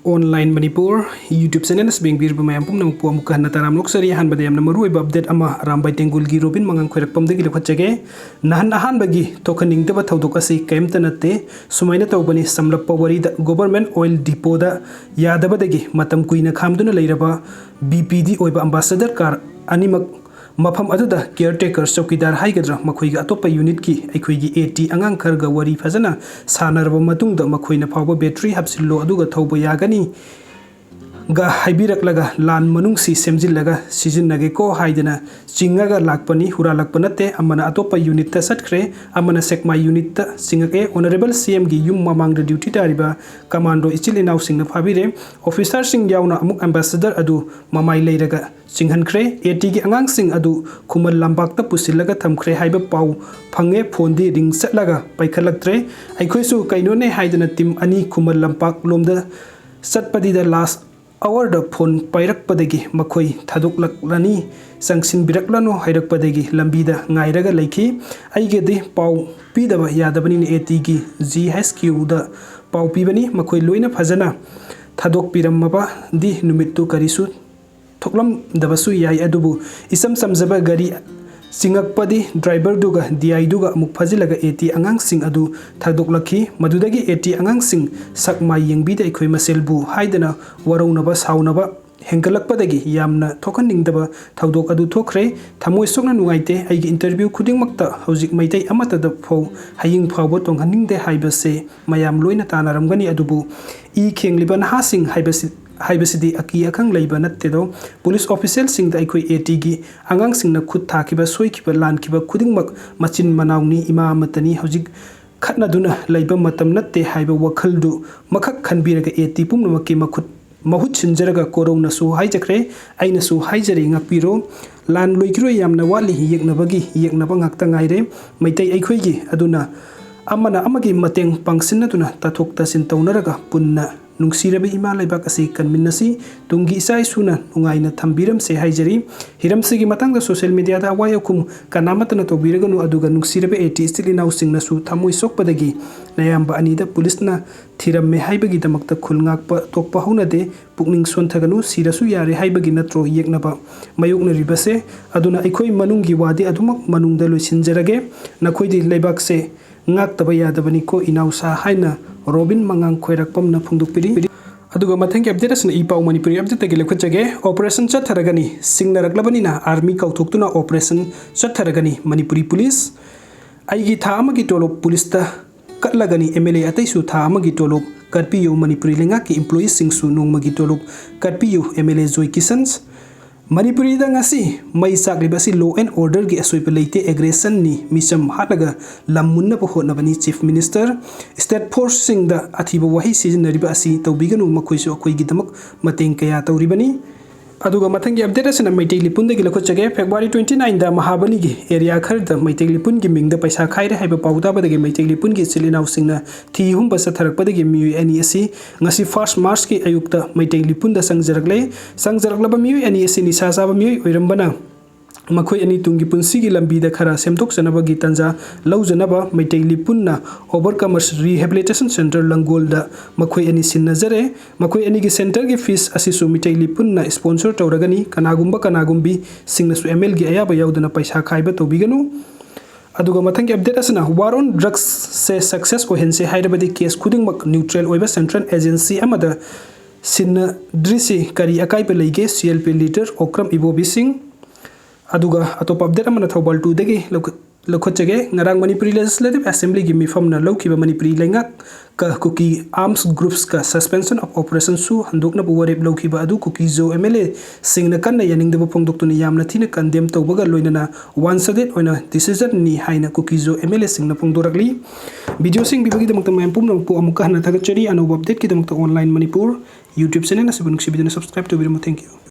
Online Manipur YouTube channel as being bir mayam pum nang puam ka na taram lok sari han badayam na maru iba update ama rambai tengul gi robin mangang khoirak pam de gi lekhat jage nahan ahan bagi tokening de ba thodok asi kem tanate sumaina tawbani samlap pawari da government oil depot da yadaba de gi matam kuina khamduna leiraba BPD oiba ambassador car animak mafam aduda caretaker chowkidar haigadra makhoiga atopa unit ki aikhoigi AT angang kharga wari fazana sanarba matungda makhoina phawba battery hapsillo aduga thawba yagani ga haibirak lan manungsi semjillaga sijinnage ko haidana chingaga lakpani hura lakpanate amana atopa unit ta satkre amana sekma unit ta singake honorable CM gi yum mamang da duty tariba commando ichili naw singna phabire officer sing yauna amuk ambassador adu mamai leiraga chinghankhre AT gi angang sing adu khumal lambak ta pusilaga thamkhre haiba pau phange phone di ring setlaga paikhalaktre aikhoisu kaino ne haidana tim ani khumal lampak lomda satpadi da last hour da phone pairak padagi makhoi thaduk laklani sangsin biraklano hairak padagi lambida ngairaga laiki aige de pau pidaba yadabani ne AT gi GHQ da pau pibani makhoi loina phajana thadok piramaba di numittu karisu thoklam dabasu yai adubu isam samjaba gari singakpadi driver duga DI duga muk phajilaga AT angang sing adu thadok lakhi madudagi AT angang sing sakmai yengbida ikhoi maselbu haidana waraunaba saunaba hengalakpadagi yamna thokaningdaba thaudok adu thokre thamoi sokna nugaite aigi interview khudingmakta hojik maitai amata da phau haying phawbo tonghaningde haibase mayam loina tanaramgani adubu I khengliban ha sing haibasidi aki akhang leiba nattedo police official sing da ikoi AT gi angang sing na khut thakiba soikiba lankiba khudingmak machin manawni ima matani hojik khatna duna leiba matam natte haiba wakhaldu makhak khanbiraga AT pumnamaki makhut mahut chinjaraga korona su haijakre aina su haijari ngakpiro lan loikiro yamna wali yeknabagi yeknaba ngakta ngaire maitai aikoi gi aduna amana amagi mateng pangsinna tuna tathok tasin taunaraga punna nungsirabi ima laibak asi kanminnasi tungi isai suna nungaina thambiram se haijari hiramsigi matangda social media da wayakum kanamatana tobiraganu aduga nungsirabi AT stili now singna su thamoi sokpadagi nayamba anida police na thiramme haibagi damakta khulngakpa tokpa honade pukning sonthaganu sirasu yare haibagi natro yeknaba mayokna ribase aduna ikoi manungi wadi adumak manungda loisinjarage nakhoi laibak se ngaktaba yadabani ko inausa haina Robin mangang khoirakpam na phungdukpiri aduga mathangi update asna ipau manipuri update tagile khujage operation chatharagani singnaраклабani na army kauthoktuna operation chatharagani manipuri police aigi tha amagi tolop police ta katlagani MLA ataisu tha amagi tolop karpiyu manipuri lenga ki employees singsu nongmagi tolop karpiyu MLA Joy Kisans Manipuri da ngasi mai sakribasi law and order gi asoipa leite aggression ni misam hataga lamunna po hotnabani chief minister state force sing da athiba wahi sizinariba asi tawbiganu makhoisu akhoi gi damak mateng kaya tawribani aduga mathangi update asna maitai lipun da gilakhotchage February 29 da Mahabali gi area khar da maitai lipun gi mingda paisa khaire haiba pauda ba da gi maitai lipun gi silinau singna thi hum basa tharak pa da gi miu ani asi ngasi 1 March ki ayukta maitai lipun da sangjarak miu ani asi ni sa sa ba miu oirambana makhoi ani tungi punsi gi lambi da khara semtok sanaba gi tanja laujanaba maitai lipunna overcomers rehabilitation center langol da makhoi ani sinnajare makhoi ani gi center gi fees asisu maitai lipunna sponsor tawragani kanagumbi singnasu ML gi ayaba yaudana paisa khaiba tobiganu aduga mathangi update asna war on drugs se success ko hense hairabadi case khudingmak neutral oiba central agency amada sinna drisi kari akai pe leige CLP leader Okram Ibobi Singh aduga atop update amana thobal 2 dagi lokhotchage ngarang Manipuri Legislative Assembly gi mifam na lokhiba Manipuri lengak ka kuki arms groups ka suspension of operation su handokna buwarep lokhiba adu kuki zo MLA singna kanna yaningdaba phongdoktuni yamna thina condemn tawbaga loinana one sided oina decision ni haina kuki zo MLA singna phongdorakli video sing bibagi damakta mayam pumna pu amuka hana thagachari anob update ki damakta online Manipur YouTube channel na subscribe to video. Thank you.